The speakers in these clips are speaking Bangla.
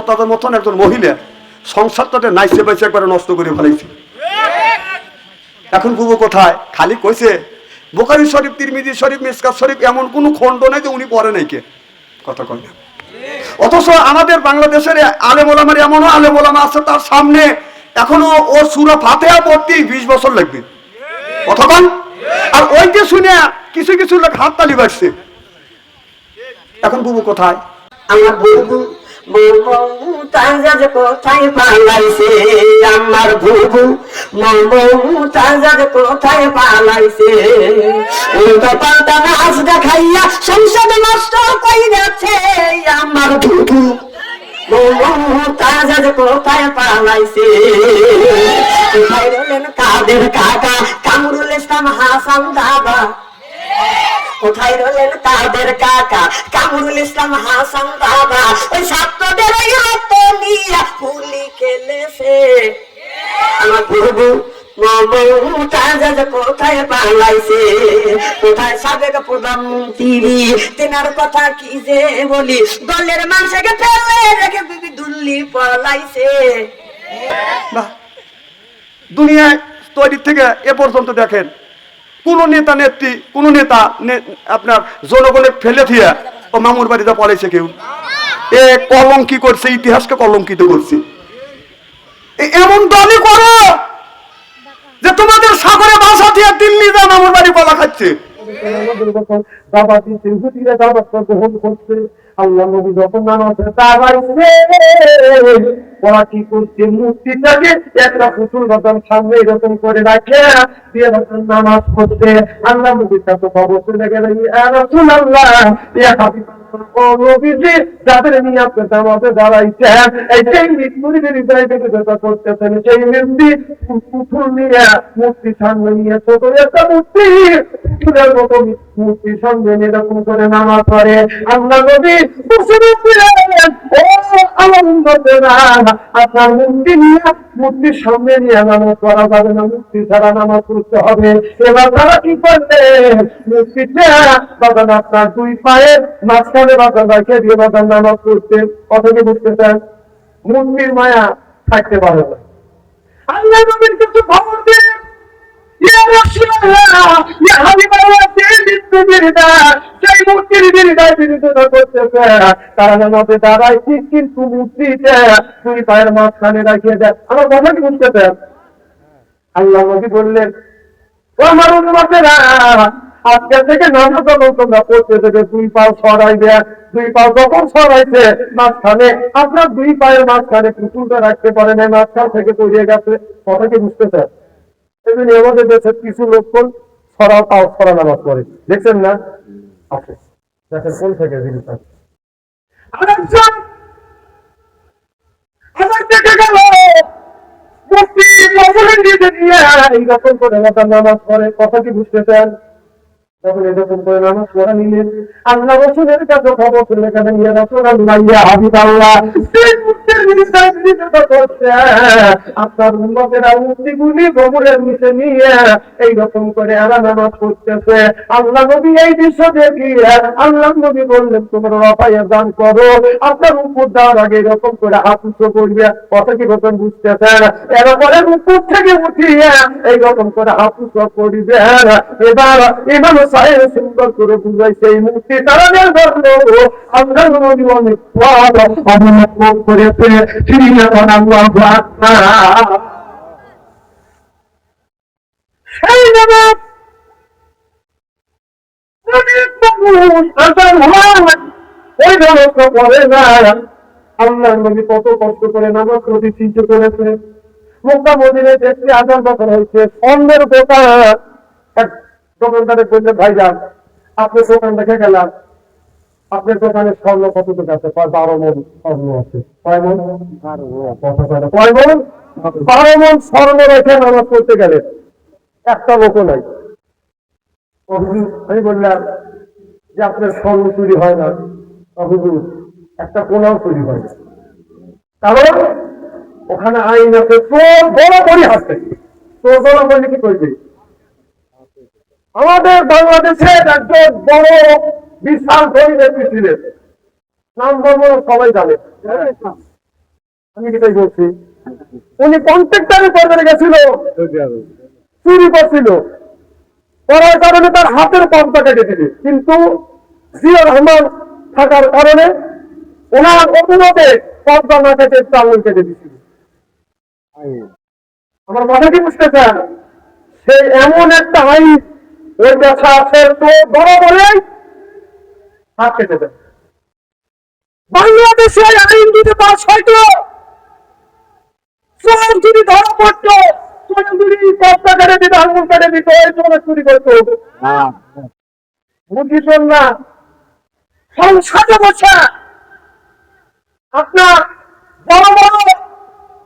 মমতাজের মতন একজন মহিলা সংসারটাতে নাইসে বাইসে একবারে নষ্ট করে ফেলাইছে। এখন বুবু কোথায়? খালি কইছে বুখারী শরীফ, তিরমিজি শরীফ, মিশকাত শরীফ এমন কোনো খণ্ড নাই যে উনি পড়ে নাই। কে কথা কয় না। অথচ আমাদের বাংলাদেশের আলেম ওলামার এমনও আলেম ওলামা আছে তার সামনে এখনো ও সূরা ফাতিহা পড়তে 20 বছর লাগবে। কথা কন। আর ওইটা শুনে কিছু কিছু লোক হাততালি বাজছে। এখন বুবু কোথায়? আমার বুবু মমতাজ কোথায় পালাইছে, আমার বুবু মমতাজ কোথায় পালাইছে। উল্টা পাল্টা নাচ দেখাইয়া সংসদ নষ্ট কইরাছে, আমার বুবু মমতাজ কোথায় পালাইছে। কোথায় রইলেন কাদের কাকা কামরুল ইসলাম হাসান দাদা, কোথায় রইলেন তাদের কাকা কামরুল ইসলাম হাসান দাদা। ওই ছাত্রদের হাত নিয়ে গুলি খেলেছে। আমার বুবু মমতাজ কোথায় পালাইছে, কোথায় সাবেক প্রধানমন্ত্রী, তেনার কথা কি যে বলি, দলের মানুষকে ফেলে রেখে বিবি দুল্লি পালাইছে। দুনিয়ায় তৈরি থেকে এ পর্যন্ত দেখেন কোন নেতা নেত্রী, কোন নেতা আপনার জনগণের ফেলে দিয়ে ও মামুর বাড়িতে পড়াইছে কেউ? এ কলঙ্কি করছে, ইতিহাসকে কলঙ্কিত করছে। এমন দলই করো যে তোমাদের সাগরে বাসা দিয়ে দিল্লি যা মামুর বাড়ি কলা খাচ্ছে। আল্লাহ নবী যখন নামাজে দাঁড়াইছে ওরা কি করছে, মূর্তিটাকে একটা পুতুল মতন সামনে এরকম করে রাখে দিয়ে যখন নামাজ পড়ছে আল্লাহ নবীর কাছে খবর চলে গেল, ইয়া রাসূলুল্লাহ, ইয়া হাবিবাল্লাহ, ও নবীজি, যাদের নিয়ে আপনি নামাজে দাঁড়াইছেন এই সেই মৃত্যুদের হৃদয় থেকে যেটা করতেছেন সেই পুতুল নিয়ে মূর্তি সামনে নিয়ে ছোট একটা মূর্তি পুতুলের মতো মূর্তির সঙ্গে এরকম করে নামাজ পড়ে। আল্লাহ নবী আপনার মূর্তি নিয়ে মূর্তির সামনে নিয়ে নামাজ পড়া যাবে না, মূর্তি ছাড়া নামাজ পড়তে হবে। এবার তারা কি করবে, মূর্তিটা বাগান আপনার দুই পায়ের মাঝখানে বাগান রাখে দিয়ে বাগান নামাজ পড়তে। কথাকে বুঝতেছেন? মূর্তির মায়া থাকতে পারে না। আল্লাহ নবীর কিছু খবর দিয়ে কিন্তু মূর্তিটা দুই পায়ের মাঝখানে রাখিয়ে দেয়। আমার কথা কি বুঝতেছেন? আল্লাহ নবী বললেন, ও আমার উম্মতেরা, আজকে থেকে নামাজ যখন তোমরা পড়তে দেবে দুই পাও সরাইবে। দুই পাও যখন সরাইছে মাঝখানে আপনার দুই পায়ের মাঝখানে পুতুলটা রাখতে পারে না, মাঝখান থেকে তৈরি গেছে। কথা কি বুঝতেছেন? আমাদের দেশের কিছু লোকজন সরাও পাও সরা নামাজ পড়ে, দেখছেন না? আছে, দেখেন কোন থেকে জিনিস আছে। দেখে গেল এইরকম করে নামাজ পড়ে। কথা কি বুঝতেছেন? তখন এরকম করে নামাজ পড়া নিলেন। আল্লাহ রাসূলের কাছে খবর চলে গেলেন, ইয়া রাসূলুল্লাহ, ইয়া হাবিবাল্লাহ, সেই মূর্তির বিরুদ্ধে করছে আপনার উম্মতেরা মূর্তিগুলি গোবরের নিচে নিয়ে এইরকম করে এরা নামাজ পড়তেছে। আল্লাহ নবী এই দৃশ্য দেখিয়ে আল্লাহ নবী বললেন, তোমরা রফায়ে দান করো, আপনার উপর দেওয়ার আগে এরকম করে হাত উঁচু করবে। কথা কি বলতেন? বুঝতেছেন? এরপরে উপর থেকে উঠিয়ে এইরকম করে হাত উঁচু করবে। এবার ইমাম সাহেব সুন্দর করে বুঝাইছে এই মূর্তি তারাদের জন্য আল্লাহ নবী অনেক অবলম্বন করেছে। তিনি এখন আল্লাহু আকবার। সেই নামাজ ওই নামাজ পড়ে না। আল্লাহ নবী কত কষ্ট করে নামাজ প্রতিষ্ঠিত করেছে। মক্কা মদিনায় দেখতে আজান যখন হয়েছে অন্যের দোকানদারে বললেন, ভাইজান আপনার দোকান দেখে গেলাম, আপনার দোকানে স্বর্ণ কতটুকু আছে? 12 মণ স্বর্ণ আছে। কয় মণ? 12 মণ স্বর্ণ রেখে নামাজ পড়তে গেলেন, একটা লোকও নাই। আমি বললাম যে আপনার স্বর্ণ চুরি হয় না? একটা কোনাও চুরি হয় না, কারণ ওখানে আইন আছে। চোর বরাবরই হাসে, চোর বরাবরই কি করবে? আমাদের বাংলাদেশে একজন বড় বিশাল ধনী ব্যক্তি ছিলেন, নাম বলবো সবাই জানে, আমি যেটাই বলছি, উনি কন্ট্রাক্টারে করবে গেছিল, চুরি করছিল, করার কারণে তার হাতের পর্দা কেটে দিবে, কিন্তু জিয়া রহমান থাকার কারণে ওনার অনুমতে পর্দা না কেটে আঙুল কেটে দিচ্ছিল। আমার কথা কি বুঝতেছেন? সে এমন একটা আইন ওই ব্যথা আছে তো বড় বলে হাত কেটে দেয়। বাংলাদেশে আইন যদি পাশ হয়তো, চোর যদি ধরা পড়তো, চোর যদি পর্দা কেটে দিত, আঙুল কেটে দিত, ওই চোর চুরি করতো। বুঝিস না, সংসদে বসে আপনার বড় বড়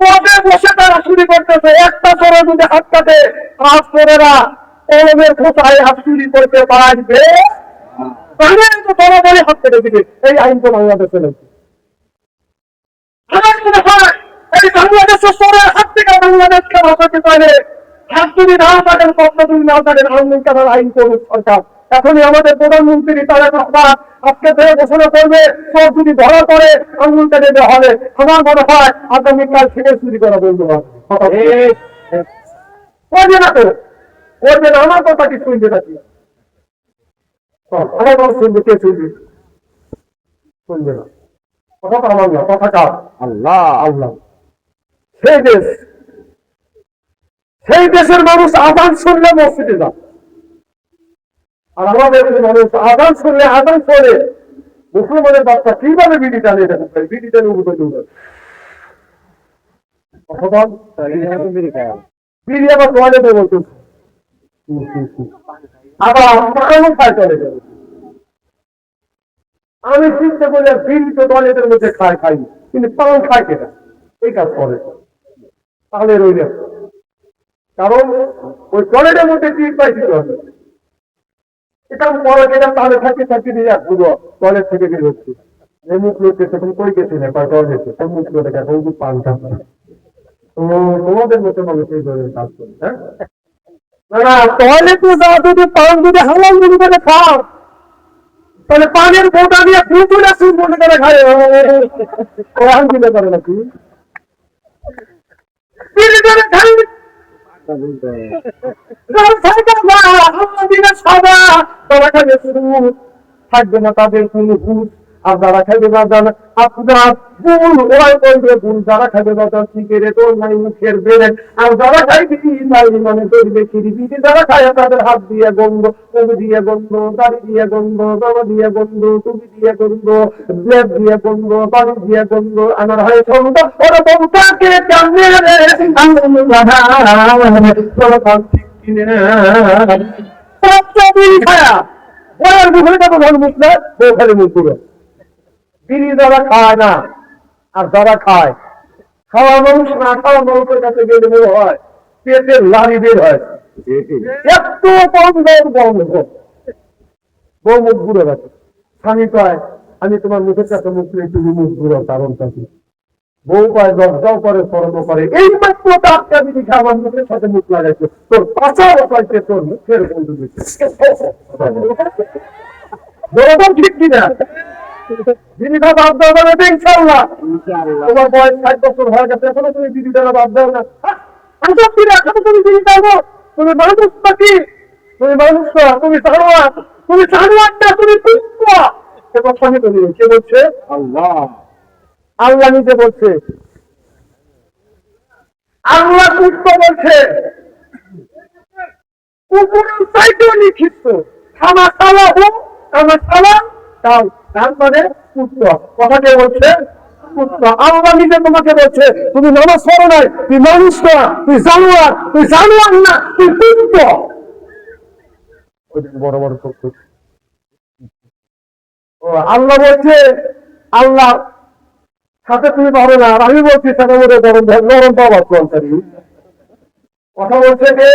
পদে বসে তারা চুরি করতেছে। একটা চোরে যদি হাত কাটে, আর চোরেরা কলমের খোঁচায় হাত চুরি করতে পারবে, তাহলে তো বরাবরই হাত কেটে দিবে। এই আইন তো বাংলাদেশে নেই। আমার মনে হয় এই বাংলাদেশের চোরের হাত থেকে বাংলাদেশকে বাঁচাতে পারে। হাত যদি না কাটেন, পদ্ম যদি না কাটেন, আইন কাটার আইন করুক সরকার। এখনই আমাদের প্রধানমন্ত্রী তারা আজকে থেকে ঘোষণা করবে, চোর যদি ধরা করে আঙুল কেটে দেওয়া হবে। আমার মনে হয় আগামীকাল থেকে চুরি করা বলতে পারবে। করবে না তো, করবে না। আমার কথা কি শুনতে থাকি, আমার কথা শুনবে, কে শুনবে? শুনবে না। কথা তো আমার না, কথা কার? আল্লাহ। আল্লাহ। সেই দেশ, সেই দেশের মানুষ আজান শুনলে মসজিদে যান, আর আমাদের মানুষ আজান শুনলে আজান শুনে মুসলমানের বাচ্চা কিভাবে বিড়ি টানিয়ে দেখেন, বিড়ি টানিয়ে উপরে উঠে বিড়ি আবার টয়লেটে বলতে, আবার পানও খায় টয়লেটে। আমি চিন্তা করি বিড়ি তো টয়লেটের মধ্যে খায়, খাই, কিন্তু পান খায় কেটা? এই কাজ করে, তাহলে রইল। কারণ ওই টয়লেটের মধ্যে কি পাইছিল, এটা পরে গেলাম, তাহলে থাকি থাকি দিয়ে আসবো টয়লেট থেকে বের হচ্ছি, মুখ লোককে তখন কই গেছি না, টয়লেটে তোর মুখ লোক দেখা পান খাচ্ছে। তো তোমাদের মতো মানুষ এই ধরনের কাজ করে। হ্যাঁ, না না, টয়লেটে যাওয়া যদি পান যদি হালাল যদি করে খাও, তাহলে পানের বোটা দিয়ে ফুটুলে সুপ মনে করে খায়, ওরান দিলে করে নাকি থাকবে না তাদের কোন ভূত। আর যারা খাইবে না জানা আপনার ভুল, ওরাই করবে ভুল। যারা খাইবে না তার সিগারেট ওর নাই মুখের বেড়ে, আর যারা খাইবে মানে করবে খিরিবিটি। যারা খায় তাদের হাত দিয়ে গন্ধ, কবি দিয়ে গন্ধ, দাড়ি দিয়ে গন্ধ, বাবা দিয়ে গন্ধ, টুপি দিয়ে গন্ধ, ব্লেড দিয়ে গন্ধ, বাড়ি দিয়ে গন্ধ। আমার হয় ছন্দ ওরা বউটাকে কেমনে রে খায়া ওর মুখে তো ধর মুখ না, বউ খালি মুখ পুরো। বিড়ি যারা খায় না আর যারা খায়, খাওয়া মানুষ না খাওয়া মানুষের কাছে গেলে মনে হয় পেটের লাড়ি বের হয়, এত বন্ধ বউ মুখ ঘুরে গেছে। স্বামী কয় আমি তোমার মুখের কাছে মুখ নিয়ে তুমি মুখ ঘুরো, কারণটা কি? বউ কয় দরজাও করে স্মরণ করে, এই মাত্র টাটকা বিড়ি খা আমার মুখের সাথে মুখ লাগাইছে, তোর পাশা বসাইছে তোর মুখের বন্ধু দিচ্ছে। ঠিক কিনা? বিড়িটা বাদ দেওয়া যাবে ইনশাআল্লাহ। তোমার বয়স 60 বছর হয়ে গেছে, এখনো তুমি বিড়িটা বাদ দাও না। এখনো তুমি বিড়ি খাবো? তুমি মানুষ নাকি? তুমি মানুষ না, তুমি জানোয়ার। তুমি জানোয়ারটা, তুমি কুত্তা। সে কথা কে বলছে? আল্লাহ। আল্লাহ নিজে বলছে, আল্লাহ কুত্তা বলছে, কুকুরের চাইতেও নিক্ষিপ্ত। খানা খাওয়া হোক, আমার খাওয়া তাও, তার মানে কুত্তা। কথা কে বলছে? কুত্তা। আল্লাহ নিজে তোমাকে বলছে তুমি নামাজ পড়ো নাই, তুই মানুষ না, তুই জানোয়ার, তুই জানোয়ার না, তুই কুত্তা। বড় বড় শক্তি। ও আল্লাহ বলছে, আল্লাহ সাথে তুমি পারো না, আর আমি বলছি সাথে মধ্যে নরম পাওয়া কথা বলছে কে?